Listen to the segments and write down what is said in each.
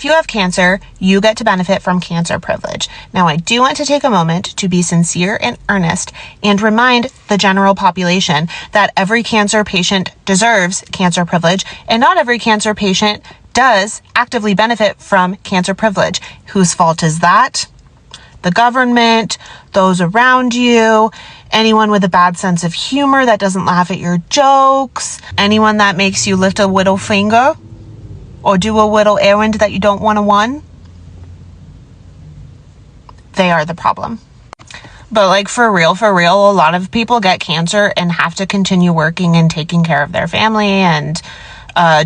If you have cancer, you get to benefit from cancer privilege. Now, I do want to take a moment to be sincere and earnest and remind the general population that every cancer patient deserves cancer privilege, and not every cancer patient does actively benefit from cancer privilege. Whose fault is that? The government, those around you, anyone with a bad sense of humor that doesn't laugh at your jokes, anyone that makes you lift a little finger or do a little errand that you don't want to run. They are the problem. But like for real, a lot of people get cancer and have to continue working and taking care of their family and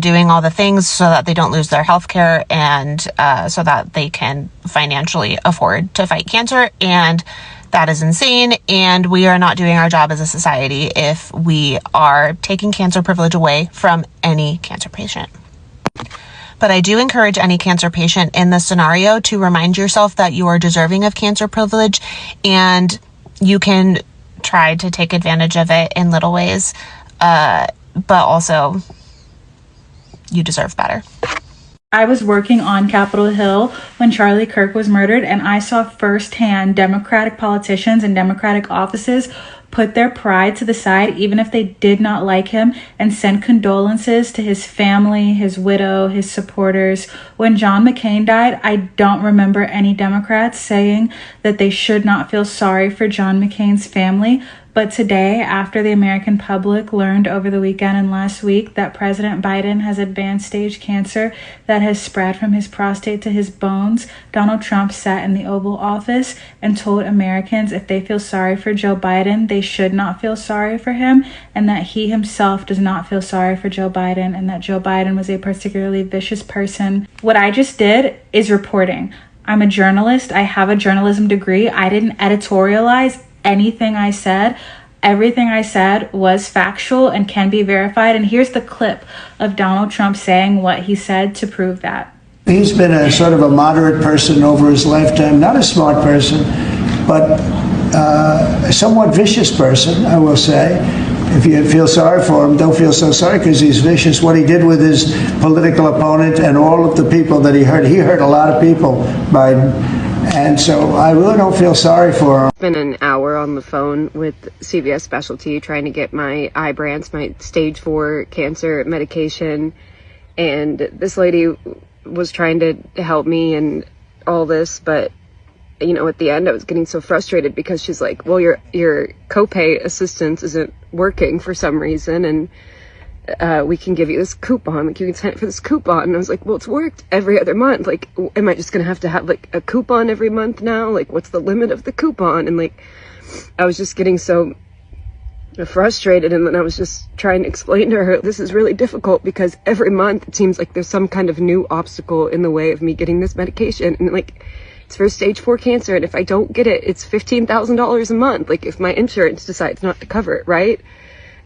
doing all the things so that they don't lose their health care and so that they can financially afford to fight cancer. And that is insane. And we are not doing our job as a society if we are taking cancer privilege away from any cancer patient. But I do encourage any cancer patient in this scenario to remind yourself that you are deserving of cancer privilege, and you can try to take advantage of it in little ways, but also you deserve better. I was working on Capitol Hill when Charlie Kirk was murdered, and I saw firsthand Democratic politicians and Democratic offices put their pride to the side, even if they did not like him, and send condolences to his family, his widow, his supporters. When John McCain died, I don't remember any Democrats saying that they should not feel sorry for John McCain's family. But today, after the American public learned over the weekend and last week that President Biden has advanced stage cancer that has spread from his prostate to his bones, Donald Trump sat in the Oval Office and told Americans if they feel sorry for Joe Biden, they should not feel sorry for him, and that he himself does not feel sorry for Joe Biden, and that Joe Biden was a particularly vicious person. What I just did is reporting. I'm a journalist. I have a journalism degree. I didn't editorialize anything I said. Everything I said was factual and can be verified. And here's the clip of Donald Trump saying what he said to prove that. He's been a sort of a moderate person over his lifetime, not a smart person, but a somewhat vicious person, I will say. If you feel sorry for him, don't feel so sorry because he's vicious. What he did with his political opponent and all of the people that he hurt a lot of people, Biden. And so I really don't feel sorry for him. It's been an hour on the phone with CVS Specialty trying to get my Ibrance, my stage 4 cancer medication. And this lady was trying to help me and all this, but you know, at the end I was getting so frustrated because she's like, well, your copay assistance isn't working for some reason, and we can give you this coupon, like you can sign up for this coupon. And I was like, well, it's worked every other month. Like, am I just gonna have to have like a coupon every month now? Like, what's the limit of the coupon? And like, I was just getting so frustrated. And then I was just trying to explain to her, this is really difficult because every month it seems like there's some kind of new obstacle in the way of me getting this medication. And like, it's for stage 4 cancer. And if I don't get it, it's $15,000 a month. Like, if my insurance decides not to cover it, right?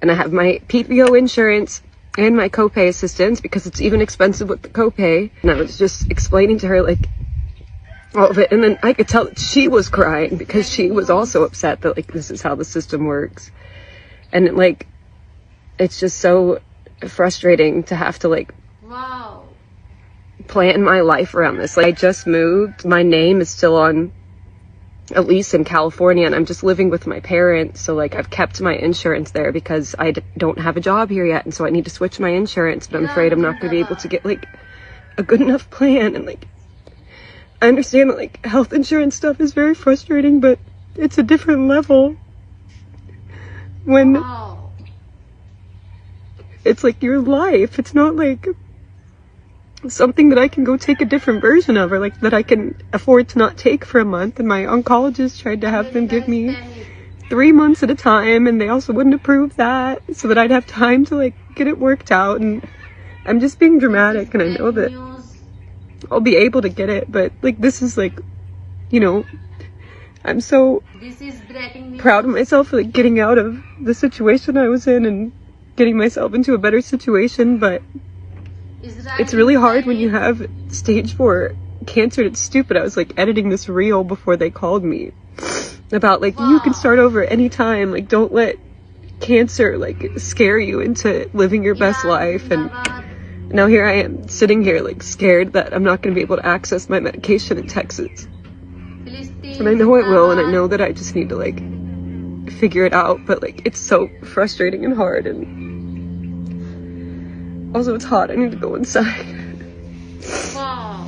And I have my PPO insurance and my copay assistance because it's even expensive with the copay. And I was just explaining to her like all of it. And then I could tell that she was crying because she was also upset that like this is how the system works. And it, like, it's just so frustrating to have to like plan my life around this. Like, I just moved. My name is still on a lease in California, and I'm just living with my parents. So like, I've kept my insurance there because I don't have a job here yet, and so I need to switch my insurance, but I'm afraid I'm not going to be able to get like a good enough plan. And like, I understand that like health insurance stuff is very frustrating, but it's a different level when it's like your life. It's not like something that I can go take a different version of, or like that I can afford to not take for a month. And my oncologist tried to have them give me 3 months at a time, and they also wouldn't approve that, so that I'd have time to like get it worked out. And I'm just being dramatic, and I know that I'll be able to get it, but like, this is like, you know, I'm so proud of myself for like getting out of the situation I was in and getting myself into a better situation. But it's really hard when you have stage 4 cancer. It's stupid. I was like editing this reel before they called me about like, you can start over anytime. Like, don't let cancer like scare you into living your best life. And Now here I am sitting here like scared that I'm not going to be able to access my medication in Texas. And I know I will, and I know that I just need to like figure it out, but like it's so frustrating and hard, and also it's hot. I need to go inside. Wow.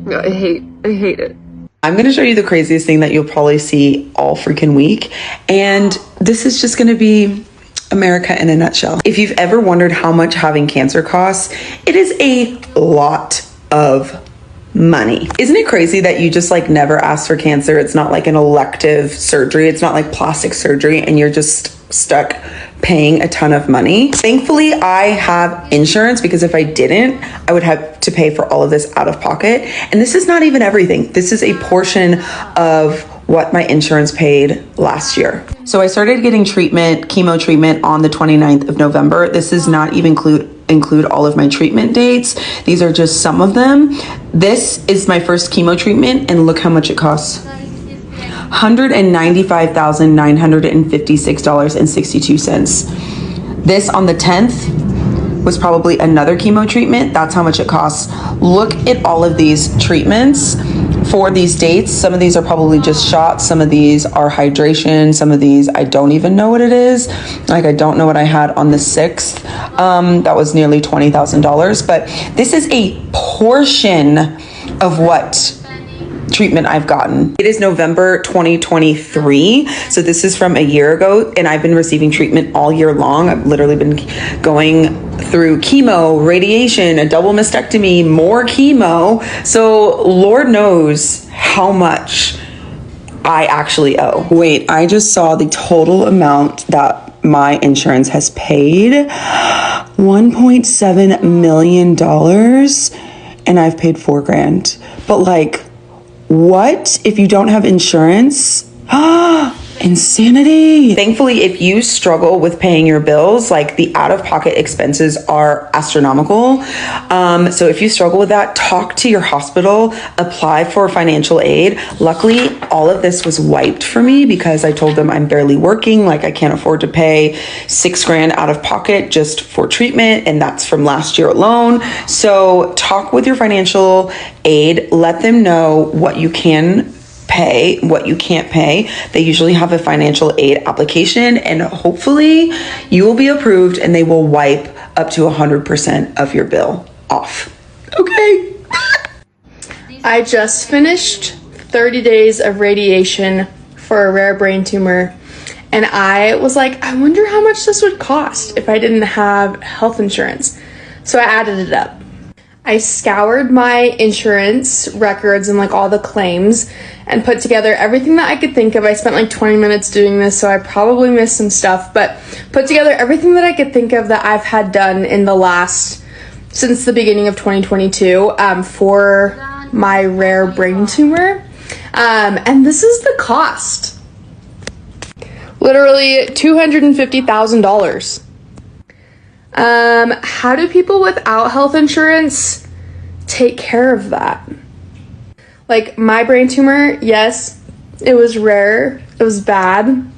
I hate it. I'm going to show you the craziest thing that you'll probably see all freaking week. And this is just going to be America in a nutshell. If you've ever wondered how much having cancer costs, it is a lot of money. Isn't it crazy that you just like never ask for cancer? It's not like an elective surgery. It's not like plastic surgery and you're just stuck paying a ton of money. Thankfully, I have insurance, because if I didn't, I would have to pay for all of this out of pocket. And this is not even everything. This is a portion of what my insurance paid last year. So I started getting chemo treatment on the 29th of November. This does not even include all of my treatment dates. These are just some of them. This is my first chemo treatment, and look how much it costs. $195,956.62. This on the 10th was probably another chemo treatment. That's how much it costs. Look at all of these treatments for these dates. Some of these are probably just shots. Some of these are hydration. Some of these, I don't even know what it is. Like, I don't know what I had on the 6th. That was nearly $20,000, but this is a portion of what treatment I've gotten. It is November 2023, so this is from a year ago, and I've been receiving treatment all year long. I've literally been going through chemo, radiation, a double mastectomy, more chemo, so Lord knows how much I actually owe. Wait, I just saw the total amount that my insurance has paid. $1.7 million, and I've paid $4,000. But like, what if you don't have insurance? Insanity. Thankfully, if you struggle with paying your bills, like the out-of-pocket expenses are astronomical. So if you struggle with that, talk to your hospital, apply for financial aid. Luckily, all of this was wiped for me because I told them I'm barely working, like I can't afford to pay $6,000 out of pocket just for treatment, and that's from last year alone. So talk with your financial aid, let them know what you can pay, what you can't pay. They usually have a financial aid application, and hopefully you will be approved and they will wipe up to 100% of your bill off. Okay. I just finished 30 days of radiation for a rare brain tumor, and I was like, I wonder how much this would cost if I didn't have health insurance. So I added it up. I scoured my insurance records and like all the claims and put together everything that I could think of. I spent like 20 minutes doing this, so I probably missed some stuff, but put together everything that I could think of that I've had done in the since the beginning of 2022 for my rare brain tumor. And this is the cost. Literally $250,000. How do people without health insurance take care of that? Like, my brain tumor, yes, it was rare, it was bad,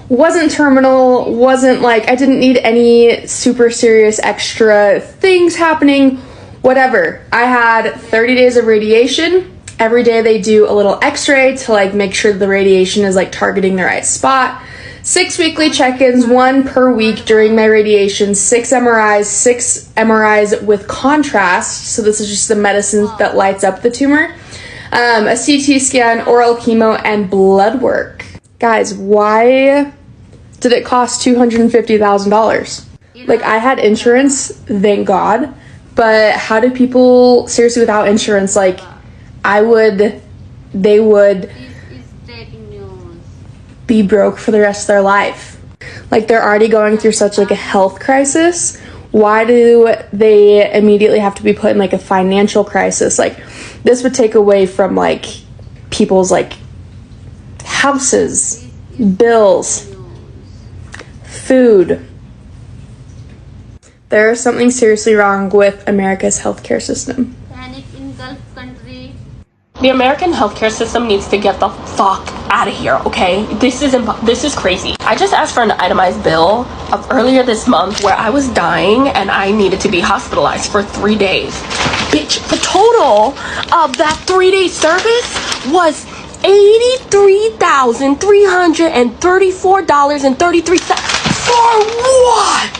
wasn't terminal, wasn't like, I didn't need any super serious extra things happening, whatever. I had 30 days of radiation. Every day they do a little x-ray to like make sure the radiation is like targeting the right spot. 6 weekly check-ins, 1 per week during my radiation, 6 MRIs with contrast. So this is just the medicine that lights up the tumor. A CT scan, oral chemo, and blood work. Guys, why did it cost $250,000? Like, I had insurance, thank God, but how do people seriously without insurance, like, they would be broke for the rest of their life. Like, they're already going through such like a health crisis. Why do they immediately have to be put in like a financial crisis? Like, this would take away from like people's like houses, bills, food. There is something seriously wrong with America's healthcare system. Panic in Gulf country. The American healthcare system needs to get the fuck out of here, okay? This is crazy. I just asked for an itemized bill of earlier this month where I was dying and I needed to be hospitalized for 3 days. Bitch, the total of that 3-day service was $83,334.33. For what?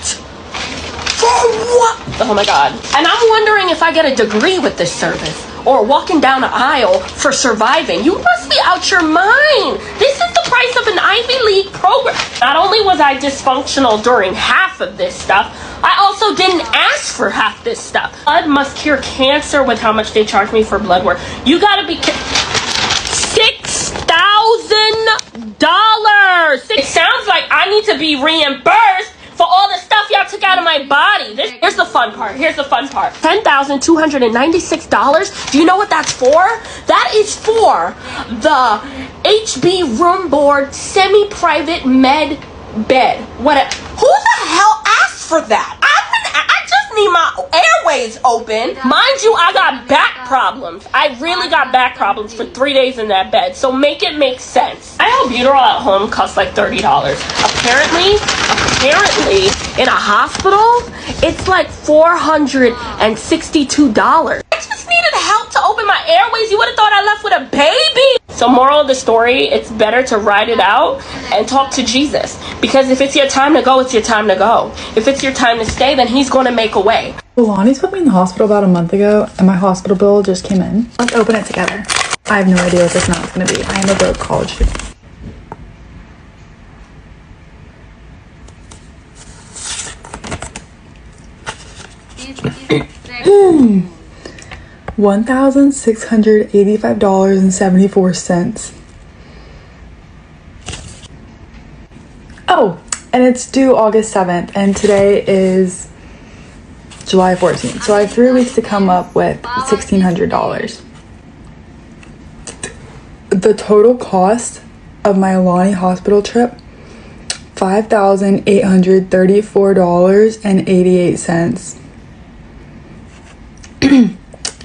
For what? Oh my god. And I'm wondering if I get a degree with this service or walking down an aisle for surviving. You must be out your mind. This is the price of an Ivy League program. Not only was I dysfunctional during half of this stuff, I also didn't ask for half this stuff. Blood must cure cancer with how much they charge me for blood work. You gotta be $6,000. It sounds like I need to be reimbursed for all the stuff y'all took out of my body. Here's the fun part. $10,296. Do you know what that's for? That is for the HB room board semi-private med bed. Who the hell asked for that? I just need my airways open. Mind you, I got back problems. I really got back problems for 3 days in that bed. So make it make sense. Albuterol at home costs like $30. Apparently, in a hospital, it's like $462. I just needed help to open my airways. You would have thought I left with a baby. So moral of the story, it's better to ride it out and talk to Jesus. Because if it's your time to go, it's your time to go. If it's your time to stay, then he's going to make a way. Lonnie's put me in the hospital about a month ago, and my hospital bill just came in. Let's open it together. I have no idea what this amount's going to be. I am a broke college student. $1,685.74. Oh, and it's due August 7th, and today is July 14th. So I have 3 weeks to come up with $1,600. The total cost of my Lonnie hospital trip, $5,834.88.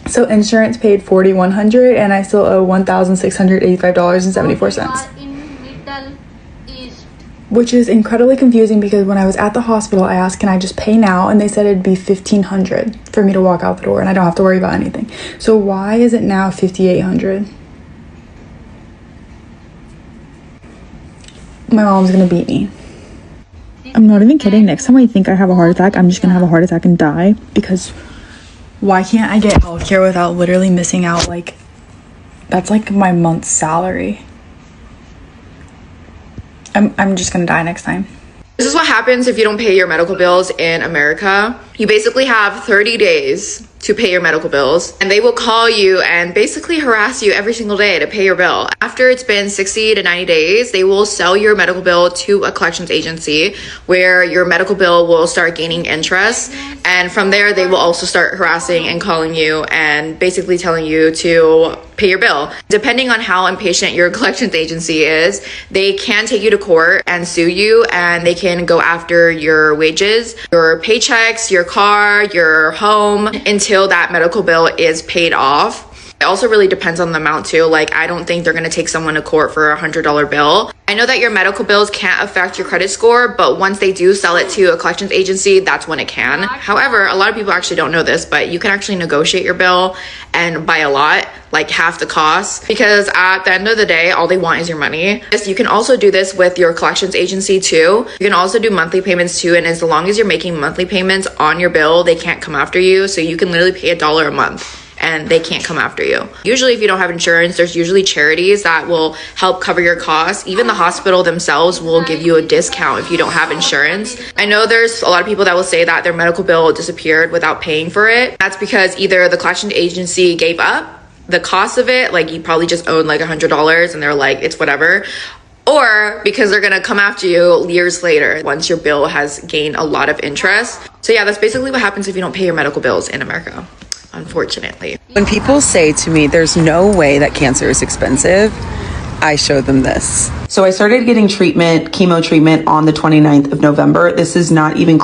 So insurance paid $4,100 and I still owe $1,685.74. Which is incredibly confusing because when I was at the hospital, I asked, can I just pay now? And they said it'd be $1,500 for me to walk out the door and I don't have to worry about anything. So why is it now $5,800? My mom's gonna beat me. I'm not even kidding. Next time I think I have a heart attack, I'm just gonna have a heart attack and die, because why can't I get healthcare without literally missing out? Like, that's like my month's salary. I'm just gonna die next time. This is what happens if you don't pay your medical bills in America. You basically have 30 days to pay your medical bills, and they will call you and basically harass you every single day to pay your bill. After it's been 60 to 90 days, they will sell your medical bill to a collections agency where your medical bill will start gaining interest. And from there, they will also start harassing and calling you and basically telling you to pay your bill. Depending on how impatient your collections agency is, they can take you to court and sue you, and they can go after your wages, your paychecks, your car, your home, until that medical bill is paid off. It also really depends on the amount too. Like, I don't think they're going to take someone to court for a $100 bill. I know that your medical bills can't affect your credit score, but once they do sell it to a collections agency, that's when it can. However, a lot of people actually don't know this, but you can actually negotiate your bill and buy a lot, like half the cost, because at the end of the day, all they want is your money. You can also do this with your collections agency too. You can also do monthly payments too, and as long as you're making monthly payments on your bill, they can't come after you. So you can literally pay $1 a month and they can't come after you. Usually if you don't have insurance, there's usually charities that will help cover your costs. Even the hospital themselves will give you a discount if you don't have insurance. I know there's a lot of people that will say that their medical bill disappeared without paying for it. That's because either the collection agency gave up the cost of it, like you probably just owed like $100 and they're like, it's whatever, or because they're gonna come after you years later once your bill has gained a lot of interest. So yeah, that's basically what happens if you don't pay your medical bills in America, unfortunately. When people say to me, there's no way that cancer is expensive, I show them this. So I started getting chemo treatment on the 29th of November. This does not even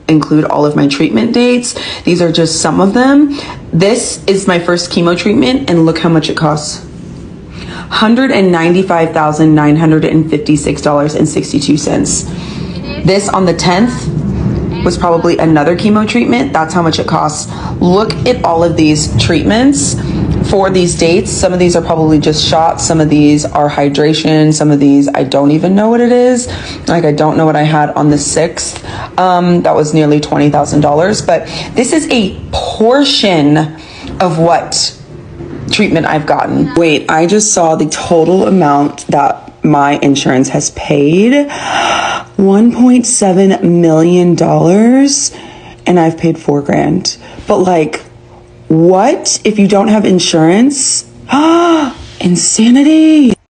include all of my treatment dates. These are just some of them. This is my first chemo treatment, and look how much it costs. $195,956.62. This on the 10th was probably another chemo treatment. That's how much it costs. Look at all of these treatments for these dates. Some of these are probably just shots. Some of these are hydration. Some of these, I don't even know what it is. Like, I don't know what I had on the 6th. That was nearly $20,000. But this is a portion of what treatment I've gotten. Wait, I just saw the total amount that my insurance has paid. $1.7 million, and I've paid $4,000. But like, what if you don't have insurance? Insanity.